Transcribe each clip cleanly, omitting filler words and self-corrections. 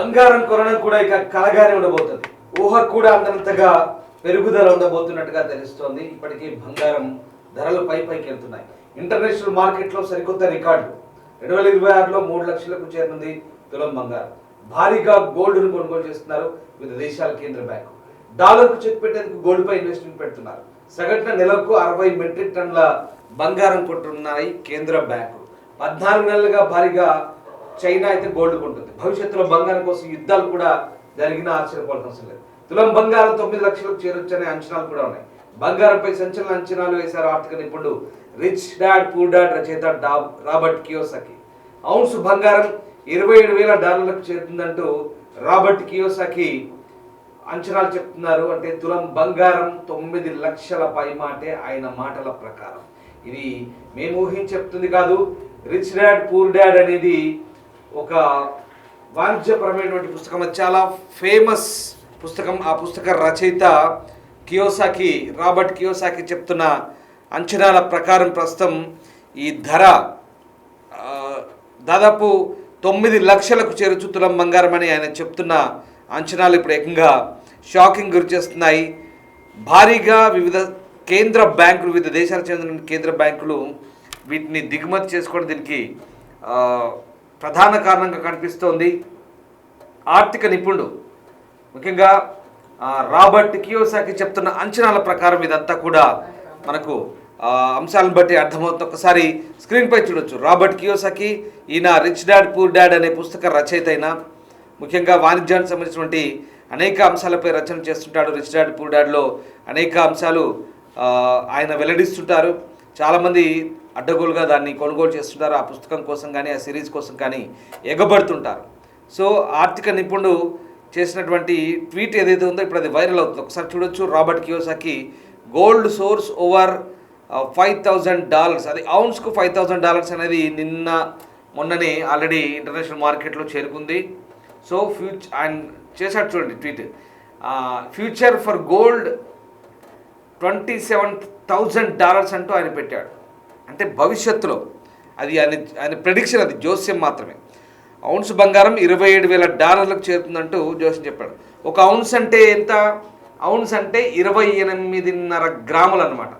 బంగారం కొనడం కూడా ఇక కలగానే ఉండబోతుంది. ఊహ కూడా అంతంతగా పెరుగుదల ఉండబోతున్నట్టుగా తెలుస్తోంది. ఇప్పటికీ బంగారం ధరలు పైకి వెళ్తున్నాయి. ఇంటర్నేషనల్ మార్కెట్లో సరికొత్త రికార్డు. 2026లో 3 లక్షలకు చేరనుంది తులం బంగారం. భారీగా గోల్డ్ను కొనుగోలు చేస్తున్నారు వివిధ దేశాల కేంద్ర బ్యాంకు. డాలర్కు చెక్ పెట్టేందుకు గోల్డ్ పై ఇన్వెస్ట్మెంట్ పెడుతున్నారు. సగటున నెలకు 60 మెట్రిక్ టన్నుల బంగారం కొంటున్నాయి కేంద్ర బ్యాంకులు. 14 నెలలుగా భారీగా చైనా అయితే గోల్డ్ కొంటుంది. భవిష్యత్తులో బంగారం కోసం యుద్ధాలు కూడా జరిగినా ఆశ్చర్యపోవాల్సిన లేదు. తులం బంగారం 9 లక్షలకు చేరొచ్చనే అంచనాలు కూడా ఉన్నాయి. బంగారంపై సంచలన అంచనాలు వేశారు ఆర్థిక నిపుణుడు రిచ్ డాడ్ పూర్ డాడ్ రచయిత రాబర్ట్ కియోసాకి. ఔన్స్ బంగారం $27,000 చేరుతుందంటూ రాబర్ట్ కియోసాకి అంచనాలు చెప్తున్నారు. అంటే తులం బంగారం 9 లక్షల పైమాటే ఆయన మాటల ప్రకారం. ఇది మేము ఊహించి చెప్తుంది కాదు. రిచ్ డాడ్ పూర్ డాడ్ అనేది ఒక వాణిజ్యపరమైనటువంటి పుస్తకం. అది చాలా ఫేమస్ పుస్తకం. ఆ పుస్తక రచయిత కియోసాకి, రాబర్ట్ కియోసాకి చెప్తున్న అంచనాల ప్రకారం ప్రస్తుతం ఈ ధర దాదాపు 9 లక్షలకు చేరుచు తులం బంగారం అని ఆయన చెప్తున్న అంచనాలు ఇప్పుడు ఏకంగా షాకింగ్ గురి చేస్తున్నాయి. భారీగా వివిధ కేంద్ర బ్యాంకులు, వివిధ దేశాలకు చెందిన కేంద్ర బ్యాంకులు వీటిని దిగుమతి చేసుకోవడం దీనికి ప్రధాన కారణంగా కనిపిస్తోంది. ఆర్థిక నిపుణుడు ముఖ్యంగా రాబర్ట్ కియోసాకి చెప్తున్న అంచనాల ప్రకారం ఇదంతా కూడా మనకు అంశాలను బట్టి అర్థమవుతుంది. ఒకసారి స్క్రీన్పై చూడొచ్చు. రాబర్ట్ కియోసాకి ఈయన రిచ్ డాడ్ పూర్ డాడ్ అనే పుస్తక రచయిత అయినా ముఖ్యంగా వాణిజ్యానికి సంబంధించినటువంటి అనేక అంశాలపై రచన చేస్తుంటాడు. రిచ్ డాడ్ పూర్ డాడ్లో అనేక అంశాలు ఆయన వెల్లడిస్తుంటారు. చాలామంది అడ్డగోలుగా దాన్ని కొనుగోలు చేస్తుంటారు. ఆ పుస్తకం కోసం కానీ ఆ సిరీస్ కోసం కానీ ఎగబడుతుంటారు. సో ఆర్థిక నిపుణుడు చేసినటువంటి ట్వీట్ ఏదైతే ఉందో ఇప్పుడు అది వైరల్ అవుతుంది. ఒకసారి చూడొచ్చు. Robert Kiyosaki gold source over $5,000, అది ఔన్స్కు $5,000 అనేది మొన్ననే ఆల్రెడీ ఇంటర్నేషనల్ మార్కెట్లో చేరుకుంది. సో ఆయన చేశాడు చూడండి ట్వీట్. ఫ్యూచర్ ఫర్ గోల్డ్ $27,000 అంటూ ఆయన పెట్టాడు. అంటే భవిష్యత్తులో అది ఆయన ప్రెడిక్షన్, అది జోస్యం మాత్రమే. ఔన్స్ బంగారం $27,000 చేరుతుందంటూ జోస్యం చెప్పాడు. ఒక ఔన్స్ అంటే ఎంత? ఔన్స్ అంటే 28.5 గ్రాములు అనమాట.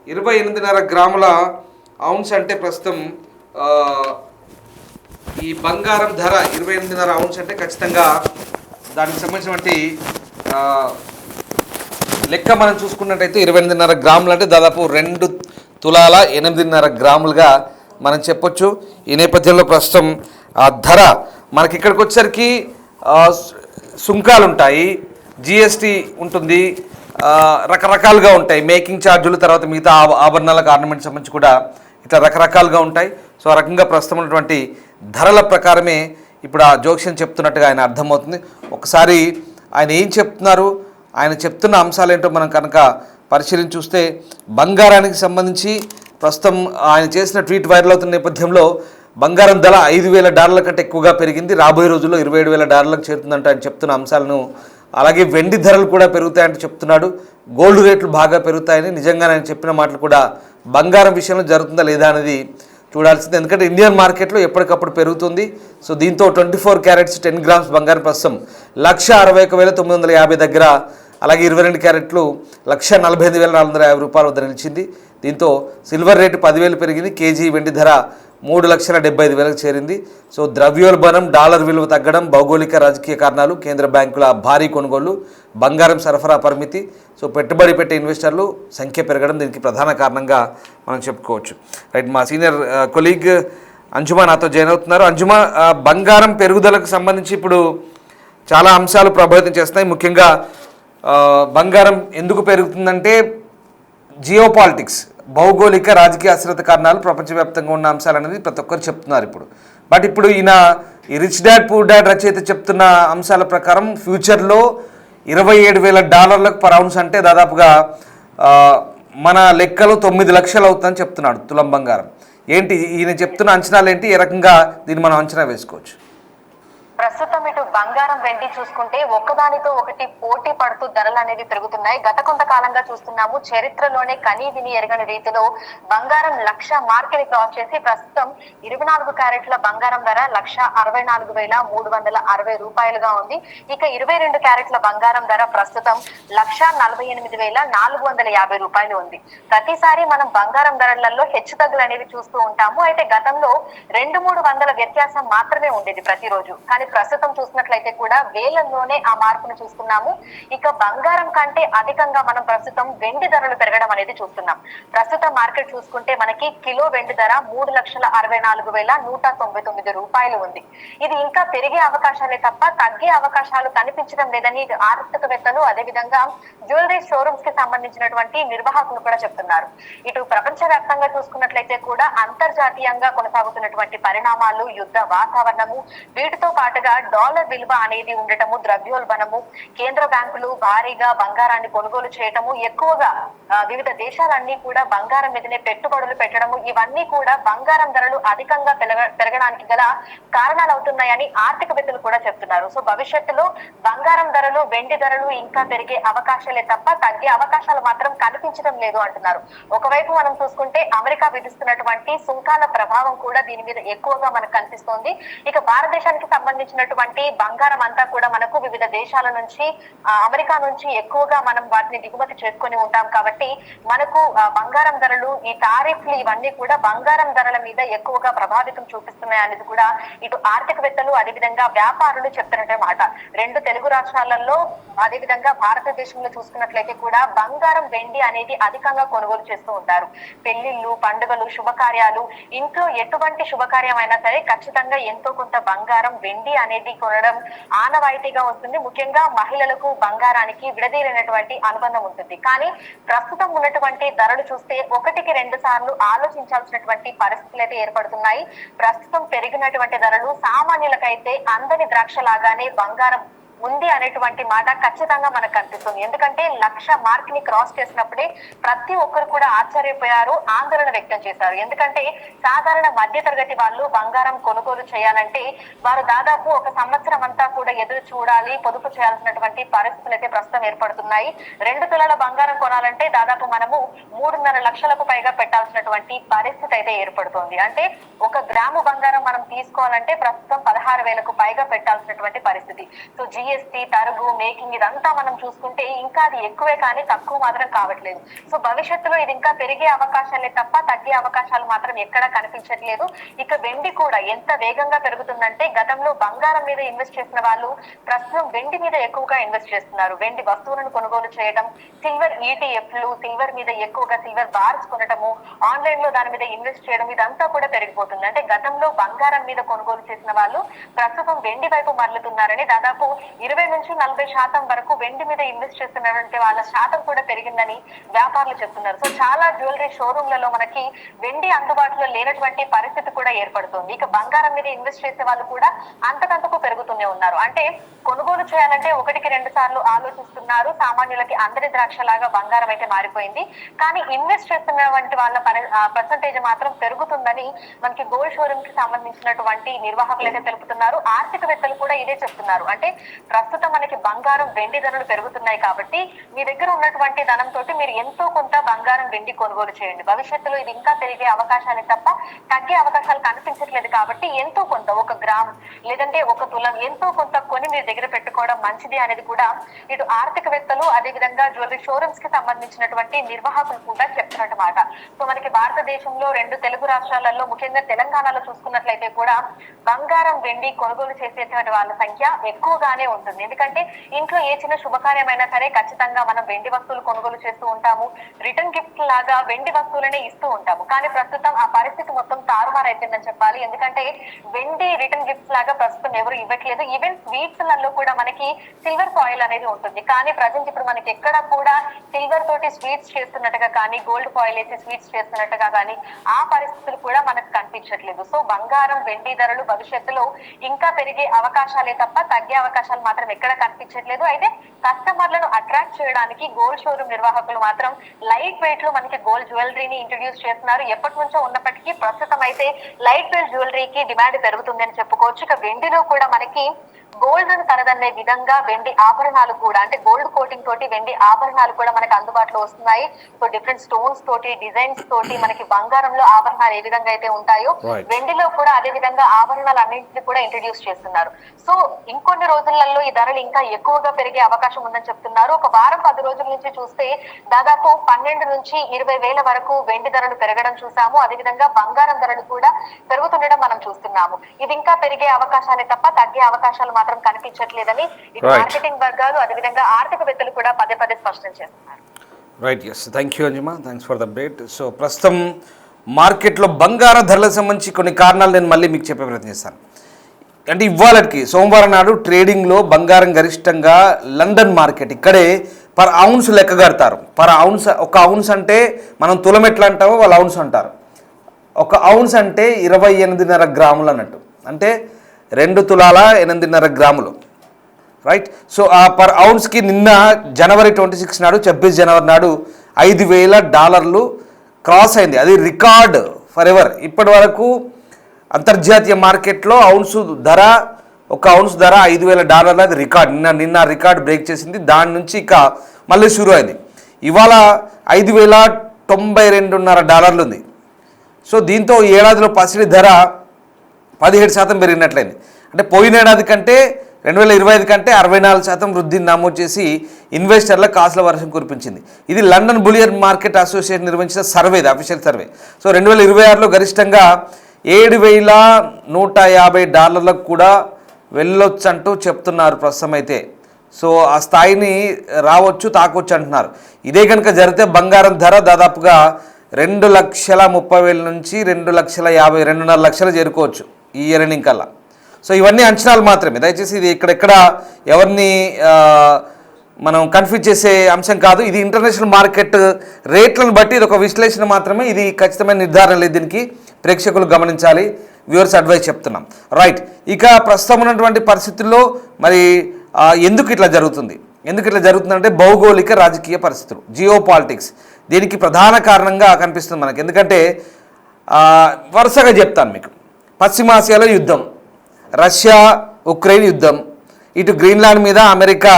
28.5 గ్రాముల ఔన్స్ అంటే ప్రస్తుతం ఈ బంగారం ధర 28.5 ఔన్స్ అంటే ఖచ్చితంగా దానికి సంబంధించినటువంటి లెక్క మనం చూసుకున్నట్టయితే 28.5 గ్రాములు అంటే దాదాపు 2 తులాల 8.5 గ్రాములుగా మనం చెప్పొచ్చు. ఈ నేపథ్యంలో ప్రస్తుతం ఆ ధర మనకి ఇక్కడికి వచ్చేసరికి సుంకాలు ఉంటాయి, జిఎస్టీ ఉంటుంది, రకరకాలుగా ఉంటాయి. మేకింగ్ ఛార్జీలు, తర్వాత మిగతా ఆభరణాలకు ఆర్నమెంట్ సంబంధించి కూడా ఇట్లా రకరకాలుగా ఉంటాయి. సో ఆ రకంగా ప్రస్తుతం ఉన్నటువంటి ధరల ప్రకారమే ఇప్పుడు ఆ జోక్యం చెప్తున్నట్టుగా ఆయన అర్థమవుతుంది. ఒకసారి ఆయన ఏం చెప్తున్నారు, ఆయన చెప్తున్న అంశాలు ఏంటో మనం కనుక పరిశీలించి చూస్తే బంగారానికి సంబంధించి ప్రస్తుతం ఆయన చేసిన ట్వీట్ వైరల్ అవుతున్న నేపథ్యంలో బంగారం ధర $5,000 కంటే ఎక్కువగా పెరిగింది. రాబోయే రోజుల్లో $27,000 చేరుతుందంటే ఆయన చెప్తున్న అంశాలను. అలాగే వెండి ధరలు కూడా పెరుగుతాయంటే చెప్తున్నాడు. గోల్డ్ రేట్లు బాగా పెరుగుతాయని. నిజంగా ఆయన చెప్పిన మాటలు కూడా బంగారం విషయంలో జరుగుతుందా లేదా అనేది చూడాల్సింది. ఎందుకంటే ఇండియన్ మార్కెట్లో ఎప్పటికప్పుడు పెరుగుతుంది. సో దీంతో 24 క్యారెట్స్ 10 గ్రామ్స్ బంగారం ప్రస్తుతం $161,950 దగ్గర, అలాగే 22 క్యారెట్లు $145,450 వద్ద నిలిచింది. దీంతో సిల్వర్ రేటు 10,000 పెరిగింది. కేజీ వెండి ధర $3,75,000 చేరింది. సో ద్రవ్యోల్బణం, డాలర్ విలువ తగ్గడం, భౌగోళిక రాజకీయ కారణాలు, కేంద్ర బ్యాంకుల భారీ కొనుగోళ్లు, బంగారం సరఫరా పరిమితి, సో పెట్టుబడి పెట్టే ఇన్వెస్టర్లు సంఖ్య పెరగడం దీనికి ప్రధాన కారణంగా మనం చెప్పుకోవచ్చు. రైట్, మా సీనియర్ కొలీగ్ అంజుమా నాతో జాయిన్ అవుతున్నారు. అంజుమా, బంగారం పెరుగుదలకు సంబంధించి ఇప్పుడు చాలా అంశాలు ప్రభావితం చేస్తున్నాయి. ముఖ్యంగా బంగారం ఎందుకు పెరుగుతుందంటే జియోపాలిటిక్స్, భౌగోళిక రాజకీయ అస్థిరత కారణాలు, ప్రపంచవ్యాప్తంగా ఉన్న అంశాలు అనేది ప్రతి ఒక్కరు చెప్తున్నారు ఇప్పుడు. బట్ ఇప్పుడు ఈయన ఈ రిచ్ డాడ్ పూర్ డాడ్ రచయిత చెప్తున్న అంశాల ప్రకారం ఫ్యూచర్లో $27,000 పర్ ఔన్స్ అంటే దాదాపుగా మన లెక్కలో 9 లక్షలు అవుతుందని చెప్తున్నాడు తులం బంగారం. ఏంటి ఈయన చెప్తున్న అంచనాలు ఏంటి? ఏ రకంగా దీన్ని మనం అంచనా వేసుకోవచ్చు? ప్రస్తుతం ఇటు బంగారం వెండి చూసుకుంటే ఒకదానితో ఒకటి పోటీ పడుతూ ధరలు అనేది పెరుగుతున్నాయి. గత కొంతకాలంగా చూస్తున్నాము, చరిత్రలోనే కనీ విని ఎరగని రీతిలో బంగారం 1,00,000 మార్కెట్ క్రాస్ చేసి ప్రస్తుతం 24 క్యారెట్ల బంగారం ధర 1,64,360 రూపాయలుగా ఉంది. ఇక 22 క్యారెట్ల బంగారం ధర ప్రస్తుతం 1,48,450 రూపాయలు ఉంది. ప్రతిసారి మనం బంగారం ధరలలో హెచ్చు తగ్గులు అనేవి చూస్తూ ఉంటాము. అయితే గతంలో 200-300 వ్యత్యాసం మాత్రమే ఉండేది ప్రతిరోజు. కానీ ప్రస్తుతం చూసినట్లయితే కూడా వేలల్లోనే ఆ మార్పును చూస్తున్నాము. ఇక బంగారం కంటే అధికంగా మనం ప్రస్తుతం వెండి ధరలు పెరగడం అనేది చూస్తున్నాం. ప్రస్తుతం మార్కెట్ చూసుకుంటే మనకి కిలో వెండి ధర 3,64,199 రూపాయలు ఉంది. ఇది ఇంకా పెరిగే అవకాశాలే తప్ప తగ్గే అవకాశాలు కనిపించడం లేదని ఆర్థికవేత్తలు, అదేవిధంగా జ్యువెలరీ షోరూమ్స్ కి సంబంధించినటువంటి నిర్వాహకులు కూడా చెప్తున్నారు. ఇటు ప్రపంచ వ్యాప్తంగా చూసుకున్నట్లయితే కూడా అంతర్జాతీయంగా కొనసాగుతున్నటువంటి పరిణామాలు, యుద్ధ వాతావరణము, వీటితో పాటుగా డాలర్ విలువ అనేది ఉండటము, ద్రవ్యోల్బణము, కేంద్ర బ్యాంకులు భారీగా బంగారాన్ని కొనుగోలు చేయటము, ఎక్కువగా వివిధ దేశాలన్నీ కూడా బంగారం మీదనే పెట్టుబడులు పెట్టడము, ఇవన్నీ కూడా బంగారం ధరలు అధికంగా పెరగడానికి గల కారణాలు అవుతున్నాయని ఆర్థికవేత్తలు కూడా చెప్తున్నారు. సో భవిష్యత్తులో బంగారం ధరలు, వెండి ధరలు ఇంకా పెరిగే అవకాశాలే తప్ప తగ్గే అవకాశాలు మాత్రం కనిపించడం లేదు అంటున్నారు. ఒకవైపు మనం చూసుకుంటే అమెరికా విధిస్తున్నటువంటి సుంకాల ప్రభావం కూడా దీని మీద ఎక్కువగా మనకు కనిపిస్తోంది. ఇక భారతదేశానికి సంబంధించినటువంటి బంగారం అంతా కూడా మనకు వివిధ దేశాల నుంచి, అమెరికా నుంచి ఎక్కువగా మనం వాటిని దిగుమతి చేసుకొని ఉంటాం కాబట్టి మనకు బంగారం ధరలు, ఈ టారిఫ్లు ఇవన్నీ కూడా బంగారం ధరల మీద ఎక్కువగా ప్రభావితం చూపిస్తున్నాయి అనేది కూడా ఇటు ఆర్థికవేత్తలు, అదేవిధంగా వ్యాపారులు చెప్తున్నట్టే మాట. రెండు తెలుగు రాష్ట్రాలలో, అదేవిధంగా భారతదేశంలో చూసుకున్నట్లయితే కూడా బంగారం, వెండి అనేది అధికంగా కొనుగోలు చేస్తూ ఉంటారు. పెళ్లిళ్ళు, పండుగలు, శుభకార్యాలు, ఇంట్లో ఎటువంటి శుభకార్యం అయినా సరే ఖచ్చితంగా ఎంతో కొంత బంగారం, వెండి అనేది కొనడం ఆనవాయితీగా వస్తుంది. ముఖ్యంగా మహిళలకు బంగారానికి విడదీయలేనటువంటి అనుబంధం ఉంటుంది. కానీ ప్రస్తుతం ఉన్నటువంటి ధరలు చూస్తే 1-2 సార్లు ఆలోచించాల్సినటువంటి పరిస్థితులు అయితే ఏర్పడుతున్నాయి. ప్రస్తుతం పెరిగినటువంటి ధరలు సామాన్యులకైతే అందని ద్రాక్ష లాగానే బంగారం ఉంది అనేటువంటి మాట ఖచ్చితంగా మనకు కనిపిస్తుంది. ఎందుకంటే 1,00,000 మార్క్ ని క్రాస్ చేసినప్పుడే ప్రతి ఒక్కరు కూడా ఆశ్చర్యపోయారు, ఆందోళన వ్యక్తం చేశారు. ఎందుకంటే సాధారణ మధ్య తరగతి వాళ్ళు బంగారం కొనుగోలు చేయాలంటే వారు దాదాపు 1 సంవత్సరం అంతా కూడా ఎదురు చూడాలి, పొదుపు చేయాల్సినటువంటి పరిస్థితులు అయితే ప్రస్తుతం ఏర్పడుతున్నాయి. 2 తులాల బంగారం కొనాలంటే దాదాపు మనము 3.5 లక్షలకు పైగా పెట్టాల్సినటువంటి పరిస్థితి అయితే ఏర్పడుతోంది. అంటే 1 గ్రాము బంగారం మనం తీసుకోవాలంటే ప్రస్తుతం 16,000కు పైగా పెట్టాల్సినటువంటి పరిస్థితి. సో జిఎస్టీ, తరుగు, మేకింగ్ ఇదంతా మనం చూసుకుంటే ఇంకా అది ఎక్కువే కానీ తక్కువ మాత్రం కావట్లేదు. సో భవిష్యత్తులో ఇది ఇంకా పెరిగే అవకాశాలే తప్ప తగ్గే అవకాశాలు మాత్రం ఎక్కడా కనిపించట్లేదు. ఇక వెండి కూడా ఎంత వేగంగా పెరుగుతుందంటే గతంలో బంగారం మీద ఇన్వెస్ట్ చేసిన వాళ్ళు ప్రస్తుతం వెండి మీద ఎక్కువగా ఇన్వెస్ట్ చేస్తున్నారు. వెండి వస్తువులను కొనుగోలు చేయడం, సిల్వర్ ఈటీఎఫ్లు, సిల్వర్ మీద ఎక్కువగా సిల్వర్ బార్స్ కొనటము, ఆన్లైన్ లో దాని మీద ఇన్వెస్ట్ చేయడం, ఇదంతా కూడా పెరిగిపోతుంది. అంటే గతంలో బంగారం మీద కొనుగోలు చేసిన వాళ్ళు ప్రస్తుతం వెండి వైపు మరలుతున్నారని, దాదాపు 20-40% వరకు వెండి మీద ఇన్వెస్ట్ చేస్తున్నటువంటి వాళ్ళ శాతం కూడా పెరిగిందని వ్యాపారులు చెప్తున్నారు. సో చాలా జ్యువెలరీ షోరూమ్లలో మనకి వెండి అందుబాటులో లేనటువంటి పరిస్థితి కూడా ఏర్పడుతుంది. ఇక బంగారం మీద ఇన్వెస్ట్ చేసే వాళ్ళు కూడా అంతకంతకు పెరుగుతూనే ఉన్నారు. అంటే కొనుగోలు చేయాలంటే 1-2 సార్లు ఆలోచిస్తున్నారు. సామాన్యులకి అందరి ద్రాక్షలాగా బంగారం అయితే మారిపోయింది. కానీ ఇన్వెస్ట్ చేస్తున్నటువంటి వాళ్ళ పర్సంటేజ్ మాత్రం పెరుగుతుందని మనకి గోల్డ్ షోరూమ్ కి సంబంధించినటువంటి నిర్వాహకులు అయితే తెలుపుతున్నారు. ఆర్థికవేత్తలు కూడా ఇదే చెప్తున్నారు. అంటే ప్రస్తుతం మనకి బంగారం, వెండి ధరలు పెరుగుతున్నాయి కాబట్టి మీ దగ్గర ఉన్నటువంటి ధనంతో మీరు ఎంతో కొంత బంగారం, వెండి కొనుగోలు చేయండి. భవిష్యత్తులో ఇది ఇంకా పెరిగే అవకాశాలే తప్ప తగ్గే అవకాశాలు కనిపించట్లేదు కాబట్టి ఎంతో కొంత 1 గ్రామ్ లేదంటే 1 తులం ఎంతో కొంత కొని మీ దగ్గర పెట్టుకోవడం మంచిది అనేది కూడా ఇటు ఆర్థికవేత్తలు, అదేవిధంగా జ్యువెలరీ షోరూమ్స్ కి సంబంధించినటువంటి నిర్వాహకులు కూడా చెప్తున్నమాట. సో మనకి భారతదేశంలో 2 తెలుగు రాష్ట్రాలలో, ముఖ్యంగా తెలంగాణలో చూసుకున్నట్లయితే కూడా బంగారం, వెండి కొనుగోలు చేసేటువంటి వాళ్ళ సంఖ్య ఎక్కువగానే ఉంటుంది. ఎందుకంటే ఇంట్లో ఏ చిన్న శుభకార్యమైనా సరే ఖచ్చితంగా మనం వెండి వస్తువులు కొనుగోలు చేస్తూ ఉంటాము. రిటర్న్ గిఫ్ట్ లాగా వెండి వస్తువులనే ఇస్తూ ఉంటాము. కానీ ప్రస్తుతం ఆ పరిస్థితి మొత్తం తారుమారు అయిపోయిందని చెప్పాలి. ఎందుకంటే వెండి రిటర్న్ గిఫ్ట్స్ లాగా ప్రస్తుతం ఎవరు ఇవ్వట్లేదు. ఈవెన్ స్వీట్స్ లలో కూడా మనకి సిల్వర్ ఫాయిల్ అనేది ఉంటుంది. కానీ ప్రజెంట్ ఇప్పుడు మనకి ఎక్కడ కూడా సిల్వర్ తోటి స్వీట్స్ చేస్తున్నట్టుగా కానీ, గోల్డ్ ఫాయిల్ వేసి స్వీట్స్ చేస్తున్నట్టుగా కానీ ఆ పరిస్థితులు కూడా మనకు కనిపించట్లేదు. సో బంగారం, వెండి ధరలు భవిష్యత్తులో ఇంకా పెరిగే అవకాశాలే తప్ప తగ్గే అవకాశాలు మాత్రం ఎక్కడ కనిపించట్లేదు. అయితే కస్టమర్లను అట్రాక్ట్ చేయడానికి గోల్డ్ షోరూమ్ నిర్వాహకులు మాత్రం లైట్ వెయిట్ లో మనకి గోల్డ్ జ్యువెలరీని ఇంట్రడ్యూస్ చేస్తున్నారు. ఎప్పటి నుంచో ఉన్నప్పటికీ ప్రస్తుతం అయితే లైట్ వెయిట్ జ్యువెలరీకి డిమాండ్ పెరుగుతుందని చెప్పుకోవచ్చు. ఇక వెండిలో కూడా మనకి గోల్డ్ ను తనదన్నే విధంగా వెండి ఆభరణాలు కూడా, అంటే గోల్డ్ కోటింగ్ తోటి వెండి ఆభరణాలు కూడా మనకి అందుబాటులో వస్తున్నాయి. సో డిఫరెంట్ స్టోన్స్ తోటి, డిజైన్స్ తోటి మనకి బంగారంలో ఆభరణాలు ఏ విధంగా అయితే ఉంటాయో వెండిలో కూడా అదే విధంగా ఆభరణాలు అన్నింటినీ కూడా ఇంట్రడ్యూస్ చేస్తున్నారు. సో ఇంకొన్ని రోజులలో ఈ ధరలు ఇంకా ఎక్కువగా పెరిగే అవకాశం ఉందని చెప్తున్నారు. ఒక వారం 10 రోజుల నుంచి చూస్తే దాదాపు 12 నుంచి 20 వేల వరకు వెండి ధరలు పెరగడం చూసాము. అదేవిధంగా బంగారం ధరలు కూడా పెరుగుతుండడం మనం చూస్తున్నాము. ఇది ఇంకా పెరిగే అవకాశాలే తప్ప తగ్గే అవకాశాలు మాత్రం కనిపించట్లేదని ఇటు మార్కెటింగ్ వర్గాలు అదేవిధంగా ఆర్థికవేత్తలు కూడా పదే పదే స్పష్టం చేస్తున్నారు. Right, yes, thank you Anjima, thanks for the update. So ప్రస్తుతం మార్కెట్లో బంగార ధరలకు సంబంధించి కొన్ని కారణాలు నేను మళ్ళీ మీకు చెప్పే ప్రయత్నం చేస్తాను. అంటే ఇవాళకి సోమవారం నాడు ట్రేడింగ్లో బంగారం గరిష్టంగా లండన్ మార్కెట్, ఇక్కడే పర్ ఔన్స్ లెక్క కడతారు. పర్ ఔన్స్, ఒక ఔన్స్ అంటే మనం తులం ఎట్లా అంటామో వాళ్ళు ఔన్స్ అంటారు. ఒక ఔన్స్ అంటే 28.5 గ్రాములు అన్నట్టు, అంటే 2 తులాల 8.5 గ్రాములు, రైట్. సో ఆ పర్ ఔన్స్కి నిన్న జనవరి 26 నాడు, 26 జనవరి నాడు $5,000 క్రాస్ అయింది. అది రికార్డ్ ఫర్ ఎవర్. ఇప్పటి వరకు అంతర్జాతీయ మార్కెట్లో ఒక ఔన్స్ ధర $5,000, అది రికార్డ్. నిన్న రికార్డ్ బ్రేక్ చేసింది. దాని నుంచి ఇక మళ్ళీ షురు అయింది. ఇవాళ $5,092.5 ఉంది. సో దీంతో ఏడాదిలో పసిడి ధర 17% పెరిగినట్లయింది. అంటే పోయిన ఏడాది కంటే 2025 కంటే 64% వృద్ధిని నమోదు చేసి ఇన్వెస్టర్ల కాసుల వర్షం కురిపించింది. ఇది లండన్ బులియన్ మార్కెట్ అసోసియేషన్ నిర్వహించిన సర్వే, అఫీషియల్ సర్వే. సో 2026లో గరిష్టంగా $7,150 కూడా వెళ్ళొచ్చు అంటూ చెప్తున్నారు ప్రస్తుతం అయితే. సో ఆ స్థాయిని రావచ్చు, తాకొచ్చు అంటున్నారు. ఇదే కనుక జరిగితే బంగారం ధర దాదాపుగా 2,30,000 నుంచి 2,50,000, 2.5 లక్షలు చేరుకోవచ్చు ఈ ఇయర్ ఎండింగ్ కల్లా. సో ఇవన్నీ అంచనాలు మాత్రమే, దయచేసి ఇది ఇక్కడెక్కడ ఎవరిని మనం కన్ఫ్యూజ్ చేసే అంశం కాదు. ఇది ఇంటర్నేషనల్ మార్కెట్ రేట్లను బట్టి ఇది ఒక విశ్లేషణ మాత్రమే. ఇది ఖచ్చితమైన నిర్ధారణ లేదు, దీనికి ప్రేక్షకులు గమనించాలి. వ్యూవర్స్ అడ్వైస్ చెప్తున్నాం, రైట్. ఇక ప్రస్తుతం ఉన్నటువంటి పరిస్థితుల్లో మరి ఎందుకు ఇట్లా జరుగుతుందంటే భౌగోళిక రాజకీయ పరిస్థితులు, జియో పాలిటిక్స్ దీనికి ప్రధాన కారణంగా కనిపిస్తుంది మనకి. ఎందుకంటే వరుసగా చెప్తాను మీకు. పశ్చిమాసియాలో యుద్ధం, రష్యా ఉక్రెయిన్ యుద్ధం, ఇటు గ్రీన్లాండ్ మీద అమెరికా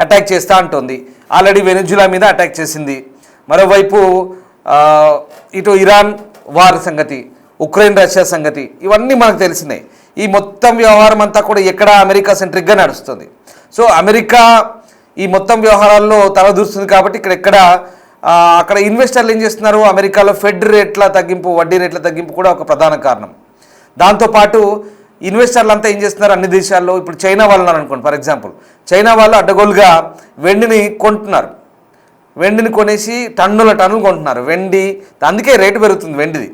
అటాక్ చేస్తూ ఉంటుంది, ఆల్రెడీ వెనిజులా మీద అటాక్ చేసింది. మరోవైపు ఇటు ఇరాన్ వార్ సంగతి, ఉక్రెయిన్ రష్యా సంగతి, ఇవన్నీ మనకు తెలిసినాయి. ఈ మొత్తం వ్యవహారం అంతా కూడా ఎక్కడ అమెరికా సెంట్రిక్గా నడుస్తుంది. సో అమెరికా ఈ మొత్తం వ్యవహారాల్లో తలదూరుస్తుంది కాబట్టి అక్కడ ఇన్వెస్టర్లు ఏం చేస్తున్నారు, అమెరికాలో ఫెడ్ రేట్ల తగ్గింపు, వడ్డీ రేట్ల తగ్గింపు కూడా ఒక ప్రధాన కారణం. దాంతోపాటు ఇన్వెస్టర్లు అంతా ఏం చేస్తున్నారు అన్ని దేశాల్లో, ఇప్పుడు చైనా వాళ్ళు ఉన్నారు అనుకోండి, ఫర్ ఎగ్జాంపుల్ చైనా వాళ్ళు అడ్డగోలుగా వెండిని కొంటున్నారు. వెండిని కొనేసి టన్నులు కొంటున్నారు వెండి, అందుకే రేటు పెరుగుతుంది వెండిది.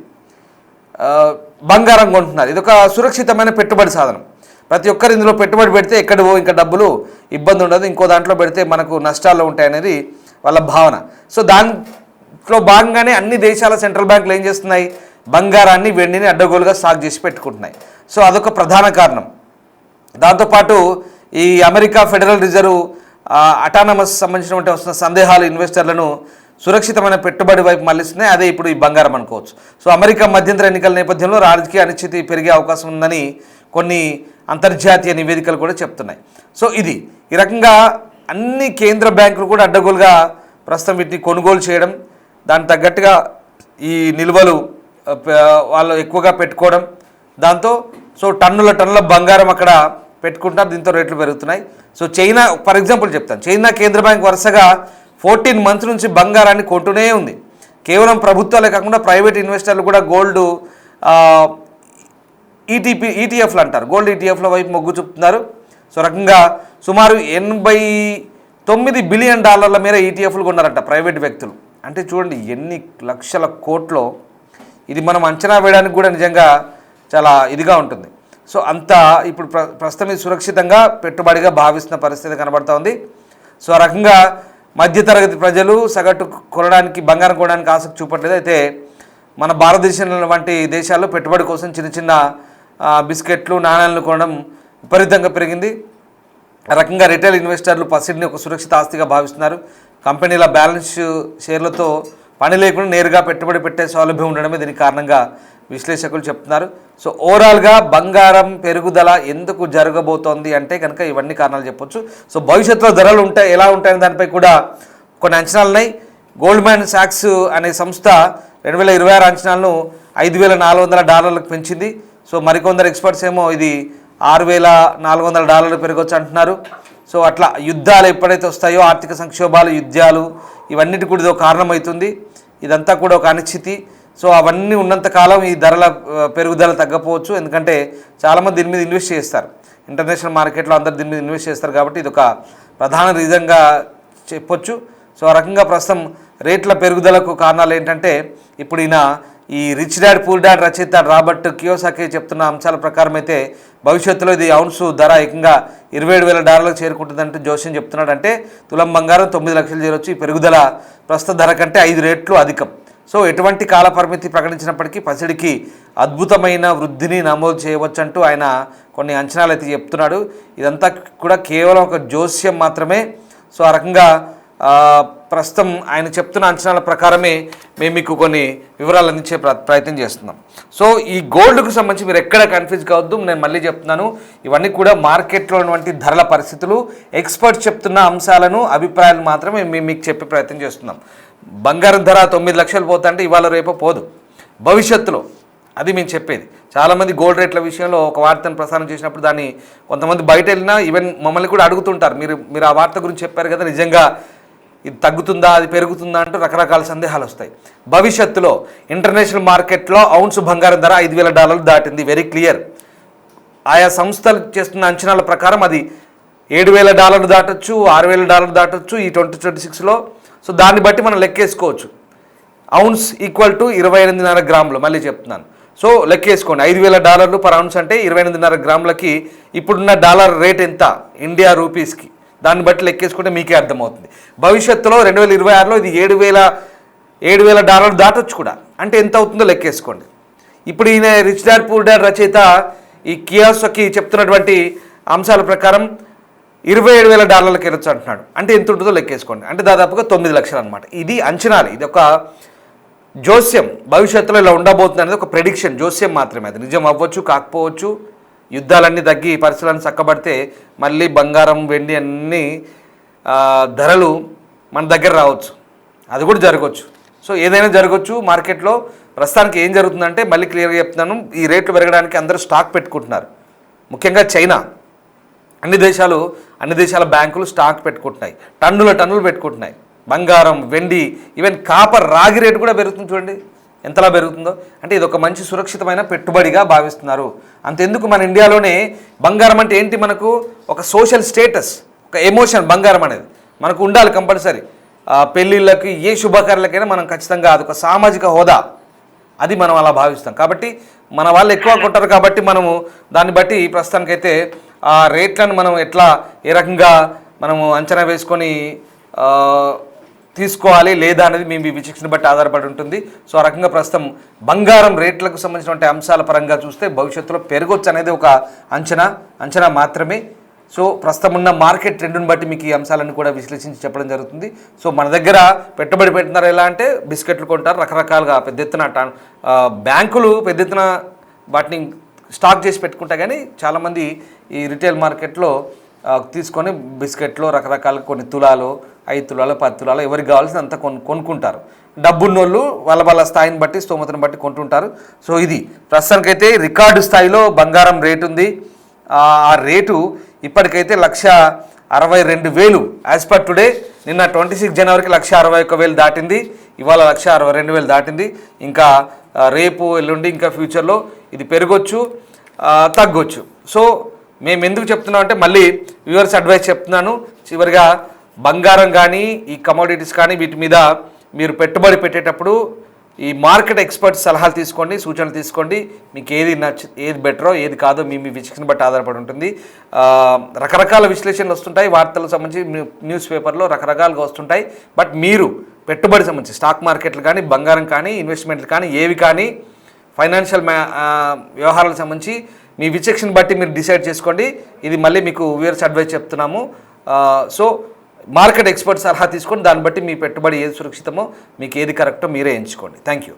బంగారం కొంటున్నారు. ఇది ఒక సురక్షితమైన పెట్టుబడి సాధనం. ప్రతి ఒక్కరు ఇందులో పెట్టుబడి పెడితే ఇంకా డబ్బులు ఇబ్బంది ఉండదు, ఇంకో దాంట్లో పెడితే మనకు నష్టాల్లో ఉంటాయనేది వాళ్ళ భావన. సో దాంట్లో భాగంగానే అన్ని దేశాల సెంట్రల్ బ్యాంకులు ఏం చేస్తున్నాయి, బంగారాన్ని వెండిని అడ్డగోలుగా స్టాక్ చేసి పెట్టుకుంటున్నాయి. సో అదొక ప్రధాన కారణం. దాంతోపాటు ఈ అమెరికా ఫెడరల్ రిజర్వ్ అటానమస్ సంబంధించినటువంటి వస్తున్న సందేహాలు ఇన్వెస్టర్లను సురక్షితమైన పెట్టుబడి వైపు మళ్లిస్తున్నాయి. అదే ఇప్పుడు ఈ బంగారం అనుకోవచ్చు. సో అమెరికా మధ్యంతర ఎన్నికల నేపథ్యంలో రాజకీయ అనిశ్చితి పెరిగే అవకాశం ఉందని కొన్ని అంతర్జాతీయ నివేదికలు కూడా చెప్తున్నాయి. సో ఈ రకంగా అన్ని కేంద్ర బ్యాంకులు కూడా అడ్డగోలుగా ప్రస్తుతం వీటిని కొనుగోలు చేయడం, దానికి తగ్గట్టుగా ఈ నిల్వలు వాళ్ళు ఎక్కువగా పెట్టుకోవడం, దాంతో టన్నుల బంగారం అక్కడ పెట్టుకుంటారు. దీంతో రేట్లు పెరుగుతున్నాయి. సో చైనా ఫర్ ఎగ్జాంపుల్ చెప్తాను, చైనా కేంద్ర బ్యాంక్ వరుసగా 14 మంత్స్ నుంచి బంగారాన్ని కొంటూనే ఉంది. కేవలం ప్రభుత్వాలే కాకుండా ప్రైవేట్ ఇన్వెస్టర్లు కూడా గోల్డ్ ఈటీఎఫ్లు అంటారు, గోల్డ్ ఈటీఎఫ్ల వైపు మొగ్గు చూపుతున్నారు. సో రకంగా సుమారు $89 బిలియన్ మేర ఈటీఎఫ్లు కొన్నారంట ప్రైవేట్ వ్యక్తులు. అంటే చూడండి ఎన్ని లక్షల కోట్లో. ఇది మనం అంచనా వేయడానికి కూడా నిజంగా చాలా ఇదిగా ఉంటుంది. సో అంతా ఇప్పుడు ప్రస్తుతం ఇది సురక్షితంగా పెట్టుబడిగా భావిస్తున్న పరిస్థితి కనబడుతూ ఉంది. సో ఆ రకంగా మధ్యతరగతి ప్రజలు సగటు బంగారం కొనడానికి ఆసక్తి చూపట్లేదు. అయితే మన భారతదేశం వంటి దేశాల్లో పెట్టుబడి కోసం చిన్న బిస్కెట్లు నాణ్యాలను కొనడం విపరీతంగా పెరిగింది. ఆ రకంగా రిటైల్ ఇన్వెస్టర్లు పసిడిని ఒక సురక్షిత ఆస్తిగా భావిస్తున్నారు. కంపెనీల బ్యాలెన్స్ షేర్లతో పని లేకుండా నేరుగా పెట్టుబడి పెట్టే సౌలభ్యం ఉండడమే దీనికి కారణంగా విశ్లేషకులు చెప్తున్నారు. సో ఓవరాల్గా బంగారం పెరుగుదల ఎందుకు జరగబోతోంది అంటే కనుక ఇవన్నీ కారణాలు చెప్పొచ్చు. సో భవిష్యత్తులో ధరలు ఎలా ఉంటాయనే దానిపై కూడా కొన్ని అంచనాలు ఉన్నాయి. గోల్డ్మ్యాన్ సాక్స్ అనే సంస్థ 2026 అంచనాలను $5,400 పెంచింది. సో మరికొందరు ఎక్స్పర్ట్స్ ఏమో ఇది $6,400 పెరగొచ్చు అంటున్నారు. సో అట్లా యుద్ధాలు ఎప్పుడైతే వస్తాయో ఆర్థిక సంక్షోభాలు, యుద్ధాలు ఇవన్నిటి కూడా ఇది ఒక కారణమవుతుంది. ఇదంతా కూడా ఒక అనిశ్చితి. సో అవన్నీ ఉన్నంతకాలం ఈ ధరల పెరుగుదల తగ్గపోవచ్చు. ఎందుకంటే చాలామంది దీని మీద ఇన్వెస్ట్ చేస్తారు, ఇంటర్నేషనల్ మార్కెట్లో అందరు దీని మీద ఇన్వెస్ట్ చేస్తారు. కాబట్టి ఇది ఒక ప్రధాన రీజన్గా చెప్పొచ్చు. సో ఆ రకంగా ప్రస్తుతం రేట్ల పెరుగుదలకు కారణాలు ఏంటంటే ఇప్పుడు ఈ రిచ్ డాడ్ పూర్ డాడ్ రచయిత రాబర్ట్ కియోసాకి చెప్తున్న అంశాల ప్రకారం అయితే భవిష్యత్తులో ఇది ఔన్సు ధర ఏకంగా $27,000 చేరుకుంటుందంటూ జోషిన్ చెప్తున్నాడు. అంటే తులం బంగారం 9 లక్షలు చేరొచ్చు. ఈ పెరుగుదల ప్రస్తుత ధర కంటే 5 రెట్లు అధికం. సో ఎటువంటి కాల పరిమితి ప్రకటించినప్పటికీ పసిడికి అద్భుతమైన వృద్ధిని నమోదు చేయవచ్చంటూ ఆయన కొన్ని అంచనాలు అయితే చెప్తున్నాడు. ఇదంతా కూడా కేవలం ఒక జోస్యం మాత్రమే. సో ఆ రకంగా ప్రస్తుతం ఆయన చెప్తున్న అంచనాల ప్రకారమే మేము మీకు కొన్ని వివరాలు అందించే ప్రయత్నం చేస్తున్నాం. సో ఈ గోల్డ్కు సంబంధించి మీరు ఎక్కడ కన్ఫ్యూజ్ కావద్దు. నేను మళ్ళీ చెప్తున్నాను, ఇవన్నీ కూడా మార్కెట్లో ఉన్నటువంటి ధరల పరిస్థితులు, ఎక్స్పర్ట్స్ చెప్తున్న అంశాలను, అభిప్రాయాలు మాత్రమే మేము మీకు చెప్పే ప్రయత్నం చేస్తున్నాం. బంగారం ధర 9 లక్షలు పోతుంటే ఇవాళ రేపో పోదు, భవిష్యత్తులో. అది మేము చెప్పేది. చాలామంది గోల్డ్ రేట్ల విషయంలో ఒక వార్తను ప్రసారం చేసినప్పుడు దాన్ని కొంతమంది బయట వెళ్ళినా ఈవెన్ మమ్మల్ని కూడా అడుగుతుంటారు, మీరు ఆ వార్త గురించి చెప్పారు కదా, నిజంగా ఇది తగ్గుతుందా, అది పెరుగుతుందా అంటూ రకరకాల సందేహాలు వస్తాయి. భవిష్యత్తులో ఇంటర్నేషనల్ మార్కెట్లో ఔన్స్ బంగారం ధర $5,000 దాటింది. Very clear. ఆయా సంస్థలు చేస్తున్న అంచనాల ప్రకారం అది $7,000 దాటొచ్చు, $6,000 దాటొచ్చు ఈ 2026లో. సో దాన్ని బట్టి మనం లెక్కేసుకోవచ్చు. ఔన్స్ ఈక్వల్ టు 28.5 గ్రాములు. మళ్ళీ చెప్తున్నాను. సో లెక్కేసుకోండి, $5,000 పర్ ఔన్స్ అంటే 28.5 గ్రాములకి ఇప్పుడున్న డాలర్ రేట్ ఎంత ఇండియా రూపీస్కి, దాన్ని బట్టి లెక్కేసుకుంటే మీకే అర్థమవుతుంది. భవిష్యత్తులో 2026లో ఇది $7,000 దాటొచ్చు కూడా. అంటే ఎంత అవుతుందో లెక్కేసుకోండి. ఇప్పుడు ఈయన రిచ్ డాడ్ పూర్ డాడ్ రచయిత ఈ కియోసాకి చెప్తున్నటువంటి అంశాల ప్రకారం $27,000 వెళ్ళొచ్చు అంటున్నాడు. అంటే ఎంత ఉంటుందో లెక్కేసుకోండి. అంటే దాదాపుగా 9 లక్షలు అనమాట. ఇది అంచనాలు, ఇది ఒక జోస్యం. భవిష్యత్తులో ఇలా ఉండబోతుంది అనేది ఒక ప్రెడిక్షన్, జోస్యం మాత్రమే. అది నిజం అవ్వచ్చు, కాకపోవచ్చు. యుద్ధాలన్నీ తగ్గి పరిస్థితులను చక్కబడితే మళ్ళీ బంగారం, వెండి అన్నీ ధరలు మన దగ్గర రావచ్చు. అది కూడా జరగవచ్చు. సో ఏదైనా జరగవచ్చు మార్కెట్లో. ప్రస్తుతానికి ఏం జరుగుతుందంటే మళ్ళీ క్లియర్గా చెప్తున్నాను, ఈ రేట్లు పెరగడానికి అందరూ స్టాక్ పెట్టుకుంటున్నారు. ముఖ్యంగా చైనా, అన్ని దేశాల బ్యాంకులు స్టాక్ పెట్టుకుంటున్నాయి, టన్నులు పెట్టుకుంటున్నాయి. బంగారం, వెండి, ఈవెన్ కాపర్, రాగి రేటు కూడా పెరుగుతుంది. చూడండి ఎంతలా పెరుగుతుందో. అంటే ఇది ఒక మంచి సురక్షితమైన పెట్టుబడిగా భావిస్తున్నారు. అంతెందుకు మన ఇండియాలోనే బంగారం అంటే ఏంటి, మనకు ఒక సోషల్ స్టేటస్, ఒక ఎమోషన్. బంగారం అనేది మనకు ఉండాలి కంపల్సరీ. పెళ్ళిళ్ళకి, ఏ శుభకార్యాలకైనా మనం ఖచ్చితంగా అదొక సామాజిక హోదా, అది మనం అలా భావిస్తాం. కాబట్టి మన వాళ్ళు ఎక్కువ కొంటారు కాబట్టి మనము దాన్ని బట్టి ప్రస్తుతానికైతే ఆ రేట్లను మనం ఏ రకంగా మనము అంచనా వేసుకొని తీసుకోవాలి లేదా అనేది మీ విచక్షణ బట్టి ఆధారపడి ఉంటుంది. సో ఆ రకంగా ప్రస్తుతం బంగారం రేట్లకు సంబంధించినటువంటి అంశాల పరంగా చూస్తే భవిష్యత్తులో పెరగొచ్చు అనేది ఒక అంచనా మాత్రమే. సో ప్రస్తుతం ఉన్న మార్కెట్ ట్రెండ్ని బట్టి మీకు ఈ అంశాలన్నీ కూడా విశ్లేషించి చెప్పడం జరుగుతుంది. సో మన దగ్గర పెట్టుబడి పెట్టినారు ఎలా అంటే బిస్కెట్లు కొంటారు, రకరకాలుగా పెద్ద ఎత్తున బ్యాంకులు పెద్ద ఎత్తున వాటిని స్టాక్ చేసి పెట్టుకుంటాయి. కానీ చాలామంది ఈ రిటైల్ మార్కెట్లో తీసుకొని బిస్కెట్లు రకరకాల కొన్ని తులాలు, 5 తులాలు, 10 తులాలు ఎవరికి కావాల్సింది అంతా కొనుక్కుంటారు. డబ్బున్నోళ్ళు వాళ్ళ స్థాయిని బట్టి, స్తోమతను బట్టి కొంటుంటారు. సో ఇది ప్రస్తుతానికైతే రికార్డు స్థాయిలో బంగారం రేటు ఉంది. ఆ రేటు ఇప్పటికైతే 1,62,000 యాజ్ పర్ టుడే. నిన్న 26 జనవరికి 1,61,000 దాటింది. ఇవాళ 1,62,000 దాటింది. ఇంకా రేపు, ఎల్లుండి, ఇంకా ఫ్యూచర్లో ఇది పెరగొచ్చు, తగ్గొచ్చు. సో మేము ఎందుకు చెప్తున్నాం అంటే మళ్ళీ వ్యూవర్స్ అడ్వైస్ చెప్తున్నాను. చివరిగా బంగారం కానీ, ఈ కమోడిటీస్ కానీ, వీటి మీద మీరు పెట్టుబడి పెట్టేటప్పుడు ఈ మార్కెట్ ఎక్స్పర్ట్స్ సలహాలు తీసుకోండి, సూచనలు తీసుకోండి. మీకు ఏది బెటరో ఏది కాదో మీ విచక్షణ బట్టి ఆధారపడి ఉంటుంది. రకరకాల విశ్లేషణలు వస్తుంటాయి, వార్తలకు సంబంధించి న్యూస్ పేపర్లో రకరకాలుగా వస్తుంటాయి. బట్ మీరు పెట్టుబడి సంబంధించి స్టాక్ మార్కెట్లు కానీ, బంగారం కానీ, ఇన్వెస్ట్మెంట్లు కానీ, ఏవి కానీ, ఫైనాన్షియల్ వ్యవహారాలకు సంబంధించి మీ విచక్షణ బట్టి మీరు డిసైడ్ చేసుకోండి. ఇది మళ్ళీ మీకు వ్యూయర్స్ అడ్వైస్ చెప్తున్నాము. సో మార్కెట్ ఎక్స్పర్ట్ సలహా తీసుకొని దాన్ని బట్టి మీ పెట్టుబడి ఏది సురక్షితమో మీకు ఏది కరెక్టో మీరే ఎంచుకోండి. Thank you.